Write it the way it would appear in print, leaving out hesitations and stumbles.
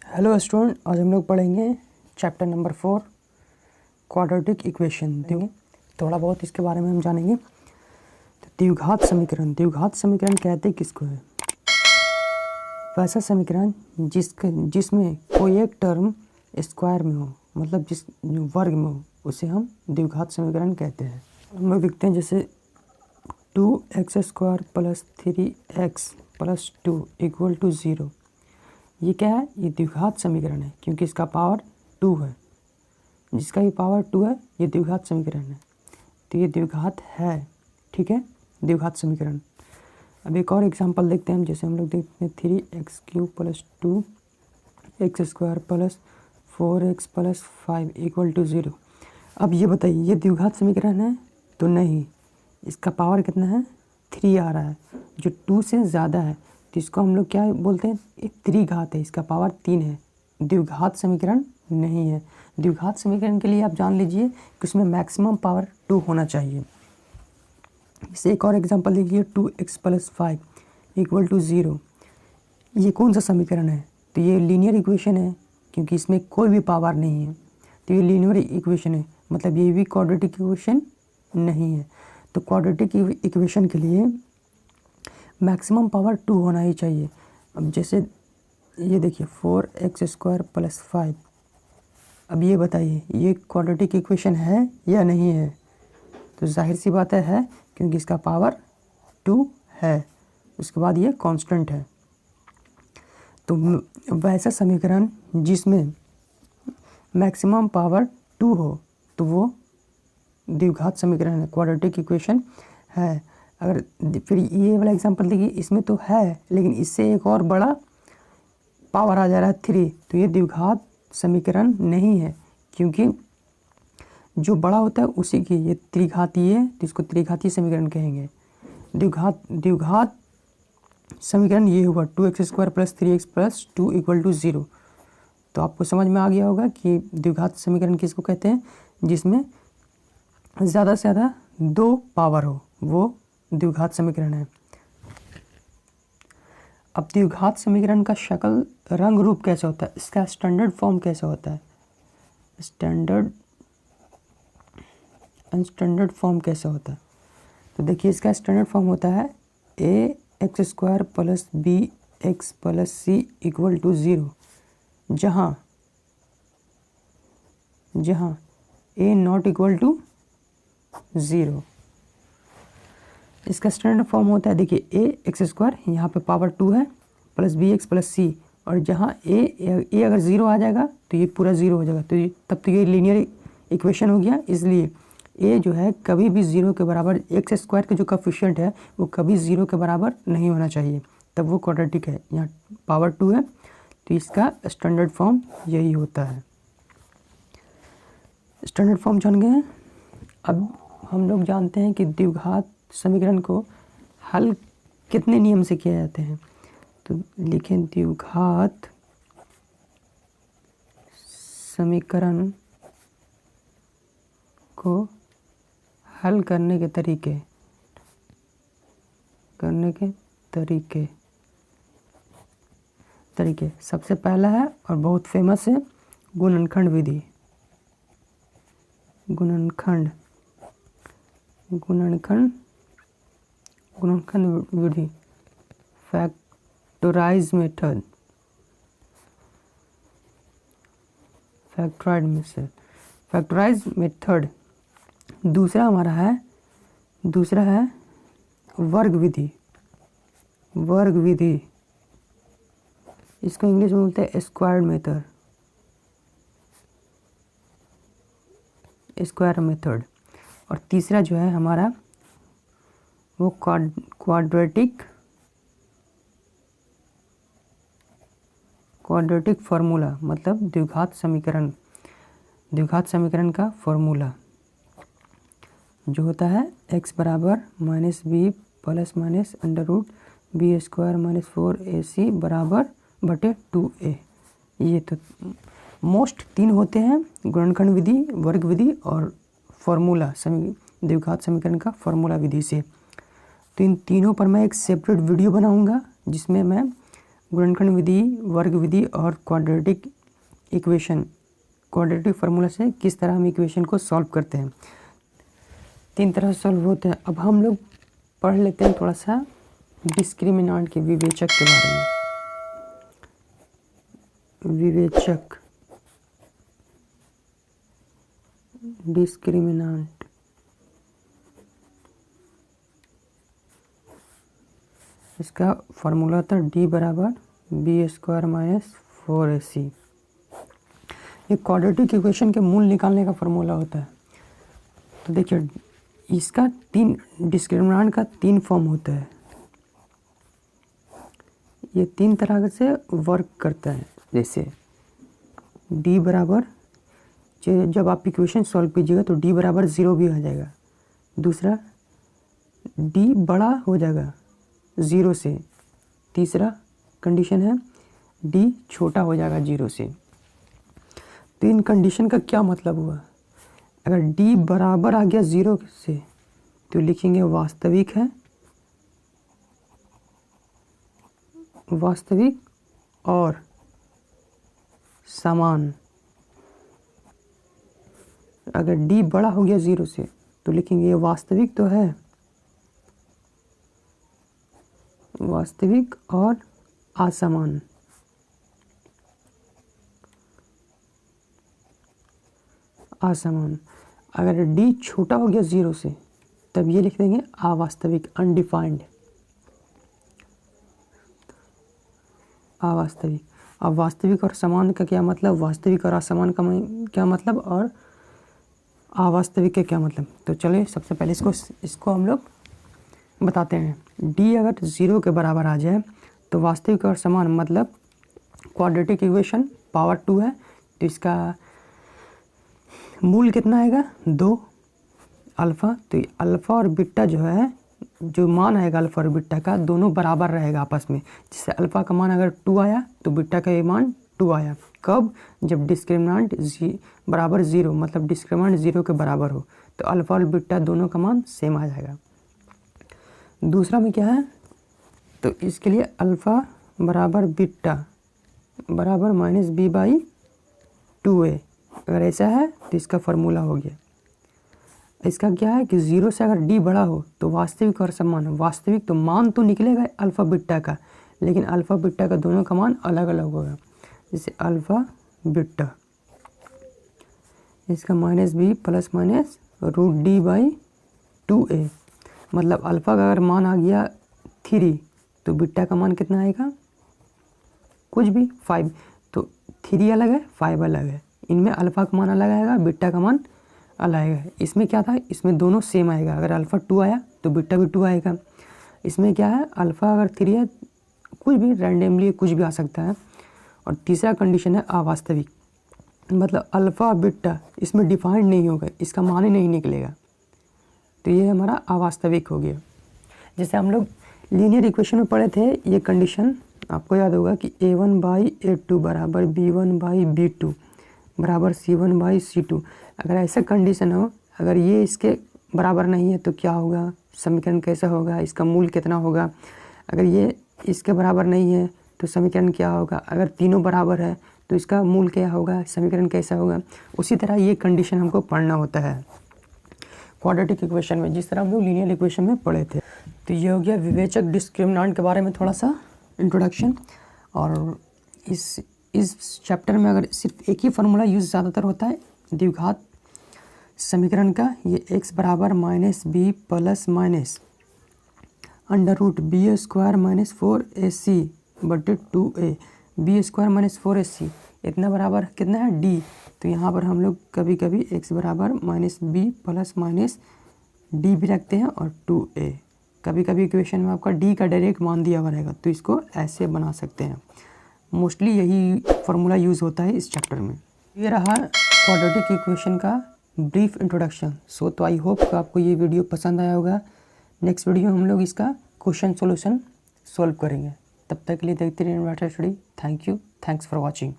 Hello student, आज हम लोग पढ़ेंगे चैप्टर नंबर 4 क्वाड्रेटिक इक्वेशन। थोड़ा बहुत इसके बारे में हम जानेंगे। तो द्विघात समीकरण कहते हैं किसको है? वैसा समीकरण जिसमें कोई एक टर्म स्क्वायर में हो, मतलब जिस वर्ग में हो, उसे हम द्विघात समीकरण कहते हैं। हम लोग देखते हैं जैसे 2x² + 3x + 2 = 0। ये क्या है? ये द्विघात समीकरण है, क्योंकि इसका पावर 2 है। जिसका भी पावर 2 है, ये द्विघात समीकरण है। तो ये द्विघात है, ठीक है, द्विघात समीकरण। अब एक और एग्जांपल देखते हैं हम। जैसे हम लोग देखते हैं 3x³ + 2x² + 4x + 5 = 0। अब ये बताइए, ये द्विघात समीकरण है? तो नहीं, इसका पावर कितना है? 3 आ रहा है, जो 2 से ज़्यादा है। तो इसको हम लोग क्या बोलते हैं? एक त्रिघात है, इसका पावर 3 है। द्विघात समीकरण नहीं है। द्विघात समीकरण के लिए आप जान लीजिए कि उसमें मैक्सिमम पावर 2 होना चाहिए। इसे एक और एग्जांपल देखिए, 2x + 5 = 0। ये कौन सा समीकरण है? तो ये लीनियर इक्वेशन है, क्योंकि इसमें कोई भी पावर नहीं है। तो ये लीनियर इक्वेशन है, मतलब ये भी क्वाड्रेटिक इक्वेशन नहीं है। तो क्वाड्रेटिक इक्वेशन के लिए मैक्सिमम पावर 2 होना ही चाहिए। अब जैसे ये देखिए 4x² + 5। अब ये बताइए, ये क्वाड्रेटिक इक्वेशन है या नहीं है? तो जाहिर सी बात है, क्योंकि इसका पावर 2 है। उसके बाद ये कांस्टेंट है। तो वैसा समीकरण जिसमें मैक्सिमम पावर 2 हो, तो वो द्विघात समीकरण है, क्वाड्रेटिक इक्वेशन है। अगर फिर ये वाला एग्जांपल देखिए, इसमें तो है, लेकिन इससे एक और बड़ा पावर आ जा रहा है 3। तो ये द्विघात समीकरण नहीं है, क्योंकि जो बड़ा होता है उसी की ये त्रिघातीय है, तो इसको त्रिघातीय समीकरण कहेंगे। द्विघात समीकरण ये हुआ 2x² + 3x + 2 = 0। तो आपको समझ में आ गया होगा कि द्विघात समीकरण किसको कहते हैं? जिसमें ज़्यादा से ज़्यादा 2 पावर हो, वो द्विघात समीकरण है। अब द्विघात समीकरण का शक्ल, रंग, रूप कैसे होता है? इसका स्टैंडर्ड फॉर्म कैसे होता है? स्टैंडर्ड फॉर्म कैसे होता है? तो देखिए, इसका स्टैंडर्ड फॉर्म होता है ax² + bx + c = 0, जहाँ a ≠ 0। इसका स्टैंडर्ड फॉर्म होता है, देखिए ax², यहाँ पे पावर 2 है, + bx + c, और जहाँ a अगर 0 आ जाएगा तो ये पूरा 0 हो जाएगा। तो तब तो ये लीनियर इक्वेशन हो गया। इसलिए a जो है कभी भी 0 के बराबर, x² का जो कोएफिशिएंट है वो कभी 0 के बराबर नहीं होना चाहिए, तब वो क्वाड्रेटिक है। यहाँ पावर 2 है, तो इसका स्टैंडर्ड फॉर्म यही होता है। स्टैंडर्ड फॉर्म जान गए हैं। अब हम लोग जानते हैं कि द्विघात समीकरण को हल कितने नियम से किया जाते हैं। तो लिखें, द्विघात समीकरण को हल करने के तरीके सबसे पहला है और बहुत फेमस है, गुणनखंड विधि। गुणनखंड विधि, फैक्टराइज मेथड, फैक्टराइज मेथड। दूसरा है वर्ग विधि। इसको इंग्लिश में बोलते हैं स्क्वायर मेथड। और तीसरा जो है हमारा, वो क्वाड्रेटिक फार्मूला, मतलब द्विघात समीकरण का फार्मूला जो होता है x = -b ± √b² - 4ac / 2a। ये तो मोस्ट 3 होते हैं, गुणनखंड विधि, वर्ग विधि और फार्मूला, द्विघात समीकरण का फार्मूला विधि से। तो इन तीनों पर मैं एक सेपरेट वीडियो बनाऊंगा, जिसमें मैं गुणनखंड विधि, वर्ग विधि और क्वाड्रेटिक इक्वेशन, क्वाड्रेटिक फार्मूला से किस तरह हम इक्वेशन को सॉल्व करते हैं। 3 तरह से सॉल्व होते हैं। अब हम लोग पढ़ लेते हैं थोड़ा सा डिस्क्रिमिनांट के, विवेचक के बारे में। विवेचक, डिस्क्रिमिनांट, इसका फार्मूला था d बराबर b² - 4ac। ये क्वाड्रेटिक इक्वेशन के मूल निकालने का फार्मूला होता है। तो देखिए इसका 3 डिस्क्रिमिनांट का 3 फॉर्म होता है। ये 3 तरह से वर्क करता है। जैसे d बराबर, जब आप इक्वेशन सॉल्व कीजिएगा तो d बराबर 0 भी आ जाएगा। दूसरा d बड़ा हो जाएगा 0 से। तीसरा कंडीशन है d छोटा हो जाएगा 0 से। तो इन कंडीशन का क्या मतलब हुआ, अगर d बराबर आ गया 0 से तो लिखेंगे वास्तविक है, वास्तविक और समान। अगर d बड़ा हो गया 0 से तो लिखेंगे ये वास्तविक तो है, वास्तविक और असमान। असमान। अगर d छोटा हो गया 0 से तब ये लिख देंगे अवास्तविक, अनडिफाइंड, अवास्तविक। अब वास्तविक और समान का क्या मतलब, वास्तविक और असमान का क्या मतलब, और अवास्तविक का क्या मतलब। तो चलिए सबसे पहले इसको हम लोग बताते हैं। d अगर 0 के बराबर आ जाए तो वास्तविक और समान मतलब क्वाड्रेटिक इक्वेशन पावर 2 है, तो इसका मूल कितना आएगा 2 अल्फ़ा। तो अल्फ़ा और बीटा जो है, जो मान आएगा अल्फ़ा और बीटा का, दोनों बराबर रहेगा आपस में। जिससे अल्फ़ा का मान अगर 2 आया तो बीटा का ये मान 2 आया। कब, जब डिस्क्रिमिनांट बराबर 0, मतलब डिस्क्रिमिनांट 0 के बराबर हो, तो अल्फ़ा और बीटा दोनों का मान सेम आ जाएगा। दूसरा में क्या है, तो इसके लिए अल्फ़ा बराबर बीटा बराबर -b/2a। अगर ऐसा है तो इसका फार्मूला हो गया। इसका क्या है कि 0 से अगर d बड़ा हो तो वास्तविक और समान। वास्तविक तो मान तो निकलेगा अल्फ़ा बीटा का, लेकिन अल्फ़ा बीटा का दोनों का मान अलग अलग होगा। जैसे अल्फ़ा बीटा, इसका -b ± √d/2a। मतलब अल्फ़ा का अगर मान आ गया 3 तो बीटा का मान कितना आएगा, कुछ भी 5। तो 3 अलग है, 5 अलग है। इनमें अल्फ़ा का मान अलग आएगा, बीटा का मान अलग आएगा। इसमें क्या था, इसमें दोनों सेम आएगा। अगर अल्फ़ा 2 आया तो बीटा भी 2 आएगा। इसमें क्या है, अल्फ़ा अगर 3 है, कुछ भी रैंडमली कुछ भी आ सकता है। और तीसरा कंडीशन है अवास्तविक, मतलब अल्फ़ा बीटा इसमें डिफाइंड नहीं होगा, इसका मान ही नहीं निकलेगा। तो ये हमारा अवास्तविक हो गया। जैसे हम लोग लीनियर इक्वेशन में पढ़े थे, ये कंडीशन आपको याद होगा कि a1/a2 बराबर b1/b2 बराबर c1/c2। अगर ऐसा कंडीशन हो, अगर ये इसके बराबर नहीं है तो क्या होगा, समीकरण कैसा होगा, इसका मूल कितना होगा। अगर ये इसके बराबर नहीं है तो समीकरण क्या होगा। अगर तीनों बराबर है तो इसका मूल क्या होगा, समीकरण कैसा होगा। उसी तरह ये कंडीशन हमको पढ़ना होता है क्वाड्रेटिक इक्वेशन में, जिस तरह हम लोग लीनियर इक्वेशन में पढ़े थे। तो ये हो गया विवेचक डिस्क्रिमिनांट के बारे में थोड़ा सा इंट्रोडक्शन। और इस चैप्टर में अगर सिर्फ एक ही फार्मूला यूज़ ज़्यादातर होता है द्विघात समीकरण का, ये x बराबर -b ± √b² - 4ac बटे 2a, b² - 4ac इतना बराबर कितना है d। तो यहाँ पर हम लोग कभी कभी x बराबर -b ± d भी रखते हैं और 2a। कभी कभी इक्वेशन में आपका d का डायरेक्ट मान दिया हुआ रहेगा, तो इसको ऐसे बना सकते हैं। मोस्टली यही फार्मूला यूज़ होता है इस चैप्टर में। ये रहा क्वाड्रेटिक इक्वेशन का ब्रीफ इंट्रोडक्शन। तो आई होप कि आपको ये वीडियो पसंद आया होगा। नेक्स्ट वीडियो हम लोग इसका क्वेश्चन सॉल्यूशन सॉल्व करेंगे। तब तक के लिए देखते रहिए inverter study. Thank you, thanks for watching.